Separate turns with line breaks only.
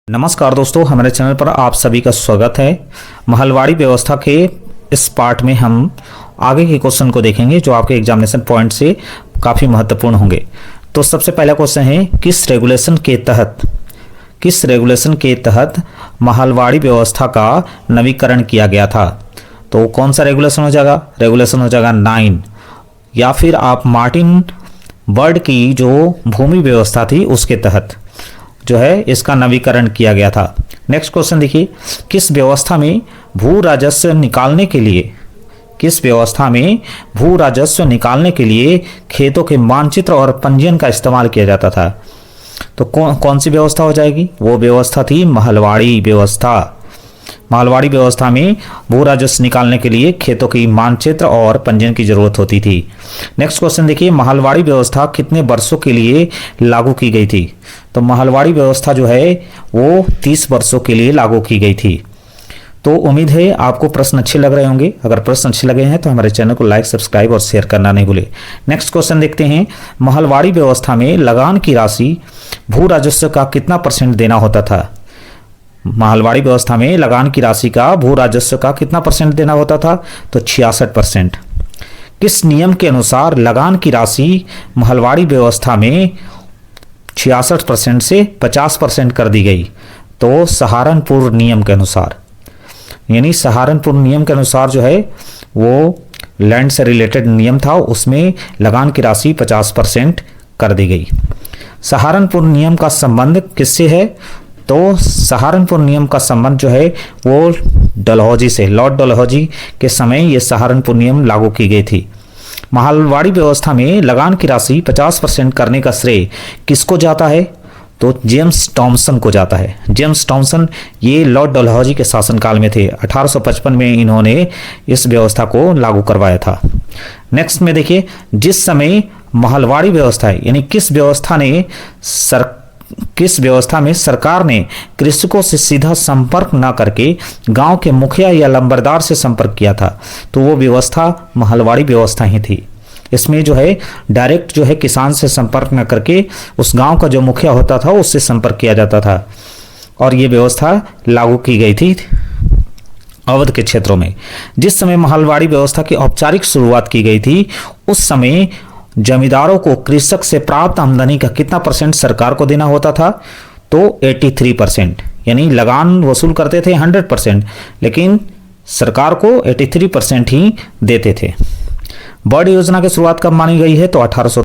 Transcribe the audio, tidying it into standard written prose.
नमस्कार दोस्तों, हमारे चैनल पर आप सभी का स्वागत है। महलवाड़ी व्यवस्था के इस पार्ट में हम आगे के क्वेश्चन को देखेंगे जो आपके एग्जामिनेशन पॉइंट से काफ़ी महत्वपूर्ण होंगे। तो सबसे पहला क्वेश्चन है, किस रेगुलेशन के तहत महलवाड़ी व्यवस्था का नवीकरण किया गया था? तो कौन सा रेगुलेशन हो जाएगा? रेगुलेशन हो जाएगा 9, या फिर आप मार्टिन बर्ड की जो भूमि व्यवस्था थी उसके तहत जो है इसका नवीकरण किया गया था। नेक्स्ट क्वेश्चन देखिए, किस व्यवस्था में भू राजस्व निकालने के लिए खेतों के मानचित्र और पंजीयन का इस्तेमाल किया जाता था? तो कौन सी व्यवस्था हो जाएगी? वो व्यवस्था थी महलवाड़ी व्यवस्था। महलवाड़ी व्यवस्था में भू राजस्व निकालने के लिए खेतों की मानचित्र और पंजीयन की जरूरत होती थी। नेक्स्ट क्वेश्चन देखिए, महलवाड़ी व्यवस्था कितने वर्षों के लिए लागू की गई थी? तो महलवाड़ी व्यवस्था जो है वो 30 वर्षों के लिए लागू की गई थी। तो उम्मीद है आपको प्रश्न अच्छे लग रहे होंगे। अगर प्रश्न अच्छे लगे हैं तो हमारे चैनल को लाइक, सब्सक्राइब और शेयर करना नहीं भूले। नेक्स्ट क्वेश्चन देखते हैं, महलवाड़ी व्यवस्था में लगान की राशि भू राजस्व का कितना % देना होता था? महलवाड़ी व्यवस्था में लगान की राशि का भू राजस्व का कितना % देना होता था? तो 66%। किस नियम के अनुसार लगान की राशि महलवाड़ी व्यवस्था में 66% से 50% कर दी गई? तो सहारनपुर नियम के अनुसार, यानी सहारनपुर नियम के अनुसार जो है वो लैंड से रिलेटेड नियम था, उसमें लगान की राशि 50% कर दी गई। सहारनपुर नियम का संबंध किससे है? तो सहारनपुर नियम का संबंध जो है वो डलहौजी से, लॉर्ड डलहौजी के समय ये सहारनपुर नियम लागू की गई थी। महलवाड़ी व्यवस्था में लगान की राशि 50% करने का श्रेय किसको जाता है? तो जेम्स टॉमसन को जाता है। जेम्स टॉमसन ये लॉर्ड डलहौजी के शासनकाल में थे। 1855 में इन्होंने इस व्यवस्था को लागू करवाया था। नेक्स्ट में देखिए, जिस समय महलवाड़ी व्यवस्था है, यानी किस व्यवस्था में सरकार ने कृषकों से सीधा संपर्क न करके गांव के मुखिया या लंबरदार से संपर्क किया था? तो वो व्यवस्था महलवाड़ी व्यवस्था ही थी। इसमें जो है डायरेक्ट जो है किसान से संपर्क न करके उस गांव का जो मुखिया होता था उससे संपर्क किया जाता था, और ये व्यवस्था लागू की गई थी अवध के क्षेत्रों में। जिस समय महलवाड़ी व्यवस्था की औपचारिक शुरुआत की गई थी उस समय जमींदारों को कृषक से प्राप्त आमदनी का कितना % सरकार को देना होता था? तो 83%, यानी लगान वसूल करते थे 100%, लेकिन सरकार को 83% ही देते थे। बर्ड योजना की शुरुआत कब मानी गई है? तो 1800